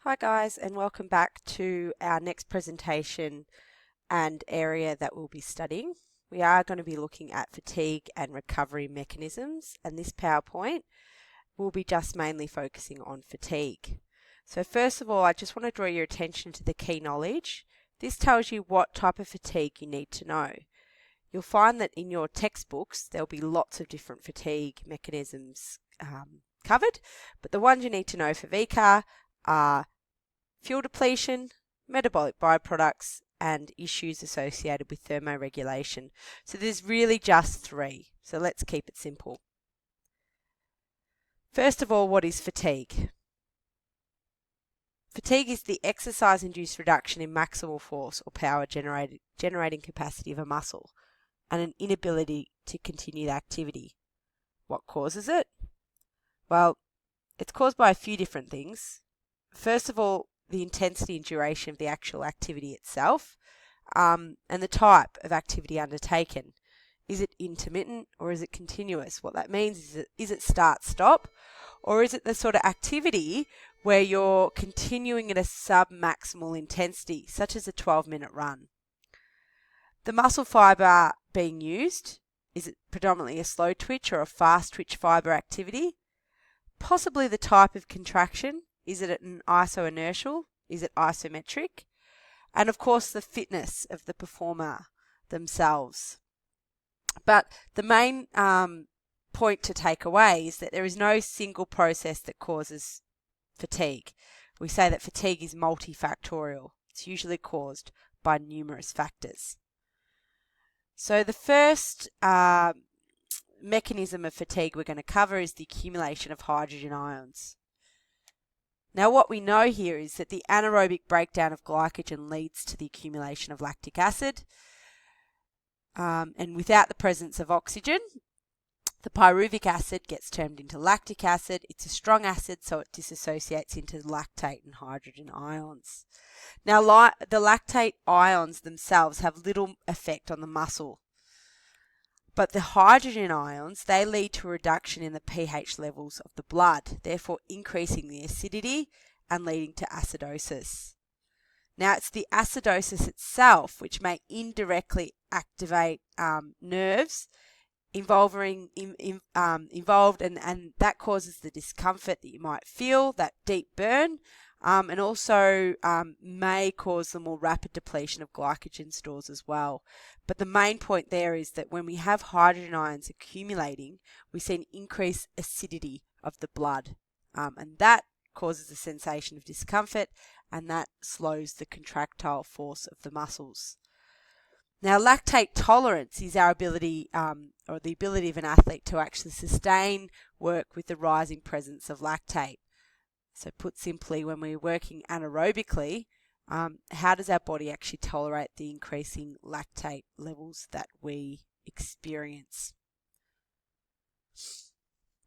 Hi guys, and welcome back to our next presentation and area that we'll be studying. We are going to be looking at fatigue and recovery mechanisms, and this PowerPoint will be just mainly focusing on fatigue. So first of all, I just want to draw your attention to the key knowledge. This tells you what type of fatigue you need to know. You'll find that in your textbooks there'll be lots of different fatigue mechanisms covered, but the ones you need to know for VCAR are fuel depletion, metabolic byproducts, and issues associated with thermoregulation. So there's really just three. So let's keep it simple. First of all, what is fatigue? Fatigue is the exercise-induced reduction in maximal force or power generating capacity of a muscle and an inability to continue the activity. What causes it? Well, it's caused by a few different things. First of all, the intensity and duration of the actual activity itself, and the type of activity undertaken. Is it intermittent or is it continuous? What that means is it start-stop, or is it the sort of activity where you're continuing at a sub-maximal intensity, such as a 12-minute run? The muscle fibre being used, is it predominantly a slow twitch or a fast twitch fibre activity? Possibly the type of contraction. Is it an isoinertial? Is it isometric? And of course the fitness of the performer themselves. But the main point to take away is that there is no single process that causes fatigue. We say that fatigue is multifactorial. It's usually caused by numerous factors. So the first mechanism of fatigue we're going to cover is the accumulation of hydrogen ions. Now what we know here is that the anaerobic breakdown of glycogen leads to the accumulation of lactic acid, and without the presence of oxygen, the pyruvic acid gets turned into lactic acid. It's a strong acid, so it dissociates into lactate and hydrogen ions. Now the lactate ions themselves have little effect on the muscle, but the hydrogen ions, they lead to a reduction in the pH levels of the blood, therefore increasing the acidity and leading to acidosis. Now it's the acidosis itself which may indirectly activate nerves involved, and that causes the discomfort that you might feel, that deep burn, and also may cause the more rapid depletion of glycogen stores as well. But the main point there is that when we have hydrogen ions accumulating, we see an increased acidity of the blood, and that causes a sensation of discomfort, and that slows the contractile force of the muscles. Now, lactate tolerance is our ability, or the ability of an athlete to actually sustain work with the rising presence of lactate. So put simply, when we're working anaerobically, how does our body actually tolerate the increasing lactate levels that we experience?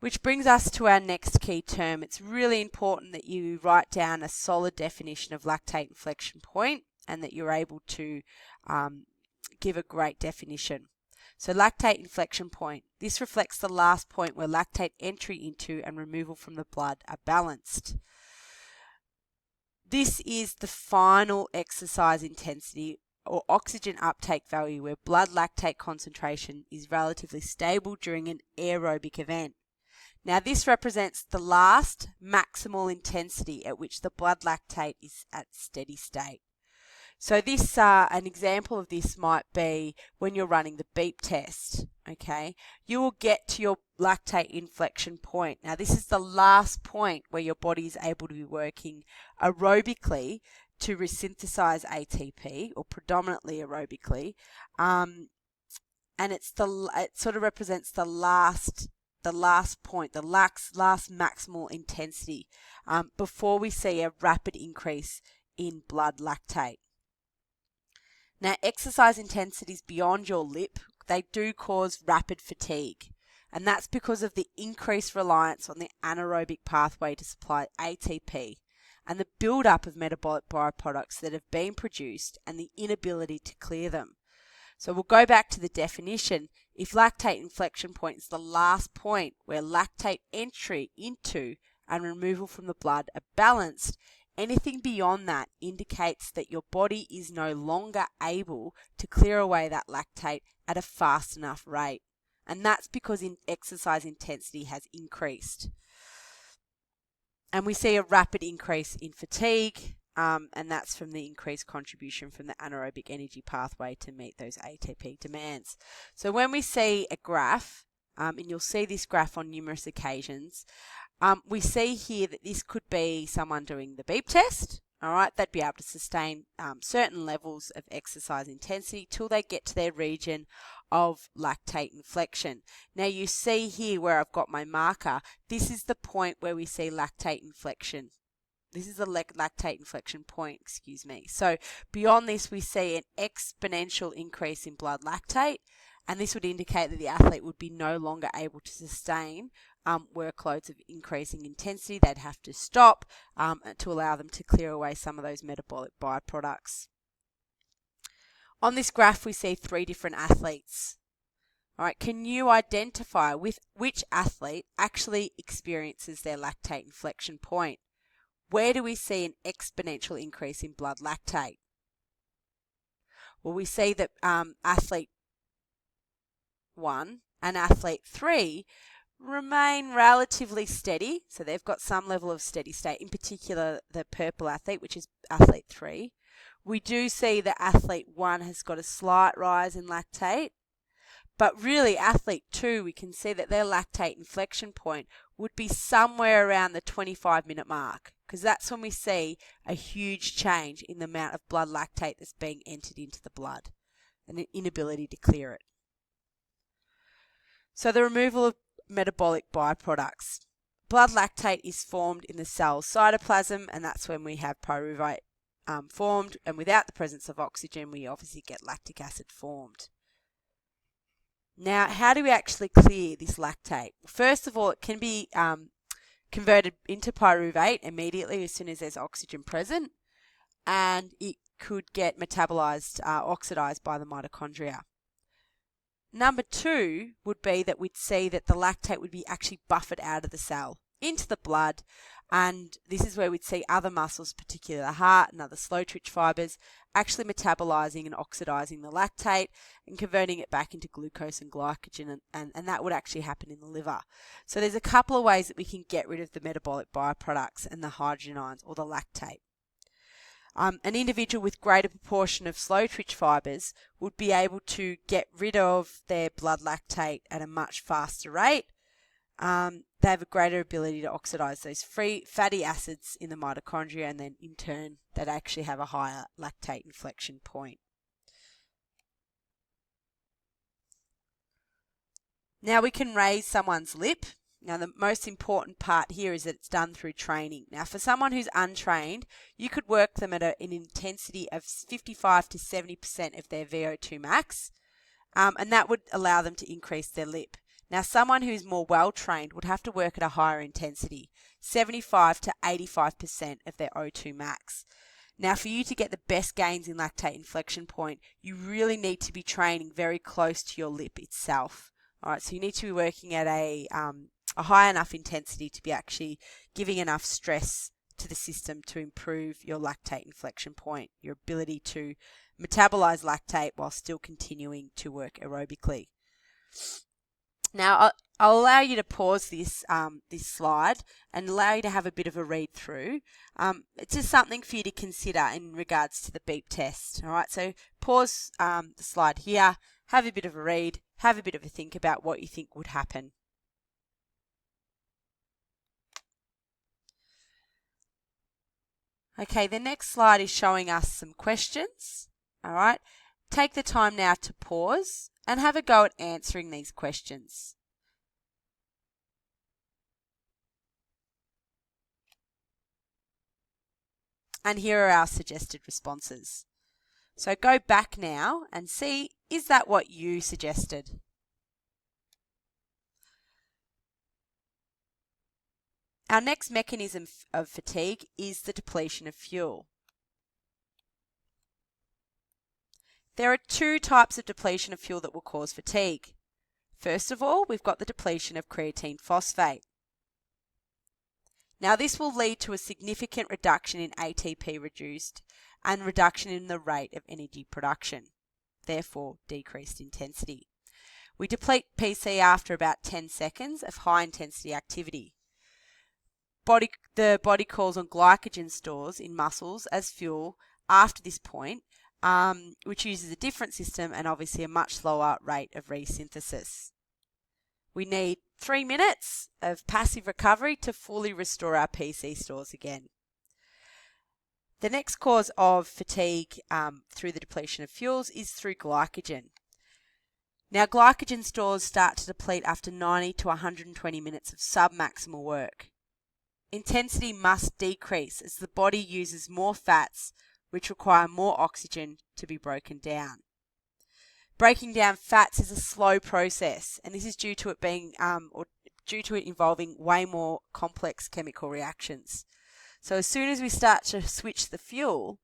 Which brings us to our next key term. It's really important that you write down a solid definition of lactate inflection point and that you're able to give a great definition. So lactate inflection point. This reflects the last point where lactate entry into and removal from the blood are balanced. This is the final exercise intensity or oxygen uptake value where blood lactate concentration is relatively stable during an aerobic event. Now this represents the last maximal intensity at which the blood lactate is at steady state. So this, an example of this might be when you're running the beep test, okay? You will get to your lactate inflection point. Now this is the last point where your body is able to be working aerobically to resynthesize ATP, or predominantly aerobically, and it sort of represents the last point, the last maximal intensity, before we see a rapid increase in blood lactate. Now, exercise intensities beyond your lip, they do cause rapid fatigue, and that's because of the increased reliance on the anaerobic pathway to supply ATP and the build-up of metabolic byproducts that have been produced and the inability to clear them. So we'll go back to the definition. If lactate inflection point is the last point where lactate entry into and removal from the blood are balanced, Anything beyond that indicates that your body is no longer able to clear away that lactate at a fast enough rate. And that's because exercise intensity has increased. And we see a rapid increase in fatigue, and that's from the increased contribution from the anaerobic energy pathway to meet those ATP demands. So when we see a graph, and you'll see this graph on numerous occasions, we see here that this could be someone doing the beep test. All right, they'd be able to sustain certain levels of exercise intensity till they get to their region of lactate inflection. Now you see here where I've got my marker, this is the point where we see lactate inflection. This is the lactate inflection point, excuse me. So beyond this, we see an exponential increase in blood lactate, and this would indicate that the athlete would be no longer able to sustain workloads of increasing intensity. They'd have to stop to allow them to clear away some of those metabolic byproducts. On this graph, we see 3 different athletes. All right, can you identify with which athlete actually experiences their lactate inflection point? Where do we see an exponential increase in blood lactate? Well, we see that athlete 1 and athlete 3 remain relatively steady. So they've got some level of steady state, in particular the purple athlete, which is athlete 3. We do see that athlete 1 has got a slight rise in lactate, but really athlete 2, we can see that their lactate inflection point would be somewhere around the 25-minute mark, because that's when we see a huge change in the amount of blood lactate that's being entered into the blood and an inability to clear it. So the removal of metabolic byproducts. Blood lactate is formed in the cell's cytoplasm, and that's when we have pyruvate formed, and without the presence of oxygen, we obviously get lactic acid formed. Now, how do we actually clear this lactate? First of all, it can be converted into pyruvate immediately as soon as there's oxygen present, and it could get metabolized, oxidized by the mitochondria. Number 2 would be that we'd see that the lactate would be actually buffered out of the cell into the blood, and this is where we'd see other muscles, particularly the heart and other slow twitch fibers, actually metabolizing and oxidizing the lactate and converting it back into glucose and glycogen, and that would actually happen in the liver. So there's a couple of ways that we can get rid of the metabolic byproducts and the hydrogen ions or the lactate. An individual with greater proportion of slow twitch fibers would be able to get rid of their blood lactate at a much faster rate. They have a greater ability to oxidize those free fatty acids in the mitochondria, and then in turn they'd actually have a higher lactate inflection point. Now we can raise someone's lip. Now the most important part here is that it's done through training. Now for someone who's untrained, you could work them at an intensity of 55 to 70% of their VO2 max, and that would allow them to increase their lip. Now someone who's more well-trained would have to work at a higher intensity, 75 to 85% of their O2 max. Now for you to get the best gains in lactate inflection point, you really need to be training very close to your lip itself. All right, so you need to be working at a high enough intensity to be actually giving enough stress to the system to improve your lactate inflection point, your ability to metabolize lactate while still continuing to work aerobically. Now, I'll allow you to pause this slide and allow you to have a bit of a read through. It's just something for you to consider in regards to the beep test. All right, so pause the slide here, have a bit of a read, have a bit of a think about what you think would happen. Okay, the next slide is showing us some questions. All right, take the time now to pause and have a go at answering these questions. And here are our suggested responses. So go back now and see, is that what you suggested? Our next mechanism of fatigue is the depletion of fuel. There are 2 types of depletion of fuel that will cause fatigue. First of all, we've got the depletion of creatine phosphate. Now this will lead to a significant reduction in ATP reduced and reduction in the rate of energy production, therefore decreased intensity. We deplete PC after about 10 seconds of high intensity activity. The body calls on glycogen stores in muscles as fuel after this point, which uses a different system and obviously a much slower rate of resynthesis. We need 3 minutes of passive recovery to fully restore our PC stores again. The next cause of fatigue through the depletion of fuels is through glycogen. Now, glycogen stores start to deplete after 90 to 120 minutes of submaximal work. Intensity must decrease as the body uses more fats, which require more oxygen to be broken down. Breaking down fats is a slow process, and this is due to it involving way more complex chemical reactions. So as soon as we start to switch the fuel,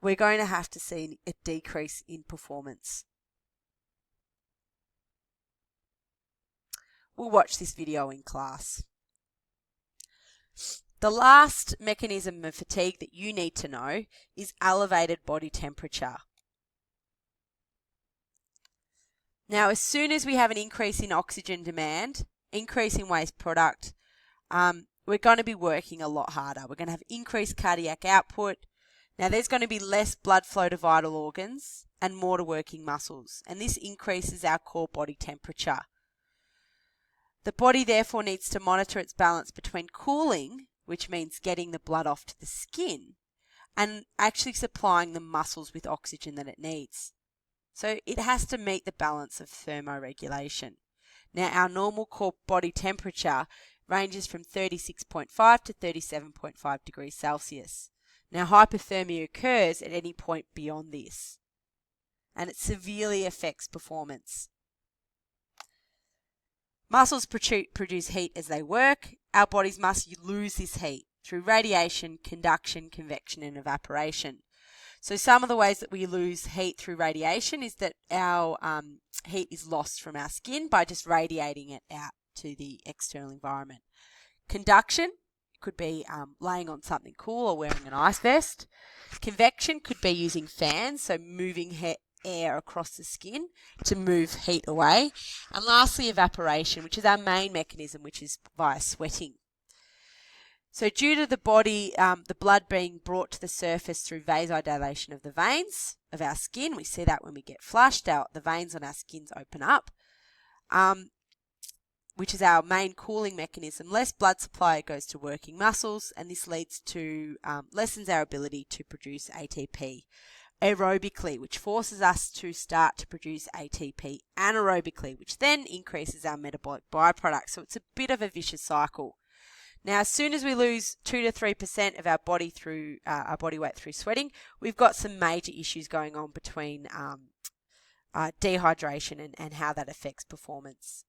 we're going to have to see a decrease in performance. We'll watch this video in class. The last mechanism of fatigue that you need to know is elevated body temperature. Now, as soon as we have an increase in oxygen demand, increase in waste product, we're going to be working a lot harder. We're going to have increased cardiac output. Now, there's going to be less blood flow to vital organs and more to working muscles, and this increases our core body temperature. The body therefore needs to monitor its balance between cooling, which means getting the blood off to the skin, and actually supplying the muscles with oxygen that it needs. So it has to meet the balance of thermoregulation. Now, our normal core body temperature ranges from 36.5 to 37.5 degrees Celsius. Now, hypothermia occurs at any point beyond this, and it severely affects performance. Muscles produce heat as they work. Our bodies must lose this heat through radiation, conduction, convection, and evaporation. So some of the ways that we lose heat through radiation is that our heat is lost from our skin by just radiating it out to the external environment. Conduction could be laying on something cool or wearing an ice vest. Convection could be using fans, so moving air across the skin to move heat away. And lastly, evaporation, which is our main mechanism, which is via sweating. So due to the body, the blood being brought to the surface through vasodilation of the veins of our skin, we see that when we get flushed, the veins on our skins open up, which is our main cooling mechanism. Less blood supply goes to working muscles, and this leads to lessens our ability to produce ATP aerobically, which forces us to start to produce ATP anaerobically, which then increases our metabolic byproducts. So it's a bit of a vicious cycle. Now, as soon as we lose 2 to 3% of our body through our body weight through sweating, we've got some major issues going on between dehydration and how that affects performance.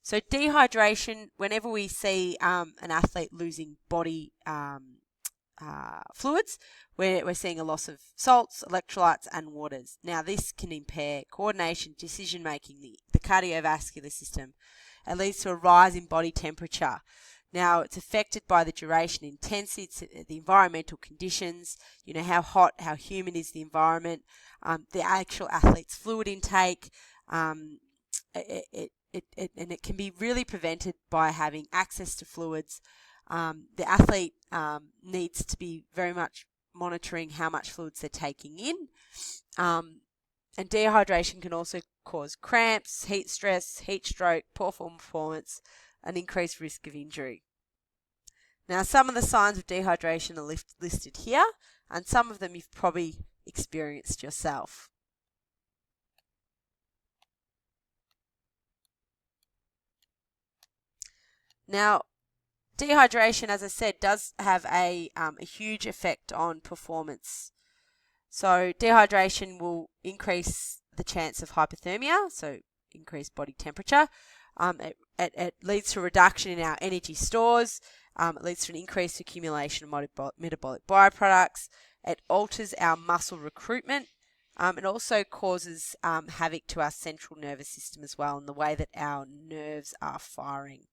So dehydration, whenever we see an athlete losing body fluids, we're seeing a loss of salts, electrolytes, and waters. Now, this can impair coordination, decision-making, the cardiovascular system. It leads to a rise in body temperature. Now, it's affected by the duration, intensity, the environmental conditions, how hot, how humid is the environment, the actual athlete's fluid intake. It can be really prevented by having access to fluids. The athlete needs to be very much monitoring how much fluids they're taking in. And dehydration can also cause cramps, heat stress, heat stroke, poor form performance, and increased risk of injury. Now, some of the signs of dehydration are listed here, and some of them you've probably experienced yourself. Now, dehydration, as I said, does have a huge effect on performance. So dehydration will increase the chance of hypothermia, so increased body temperature. It leads to a reduction in our energy stores. It leads to an increased accumulation of metabolic byproducts. It alters our muscle recruitment. It also causes havoc to our central nervous system as well, and the way that our nerves are firing.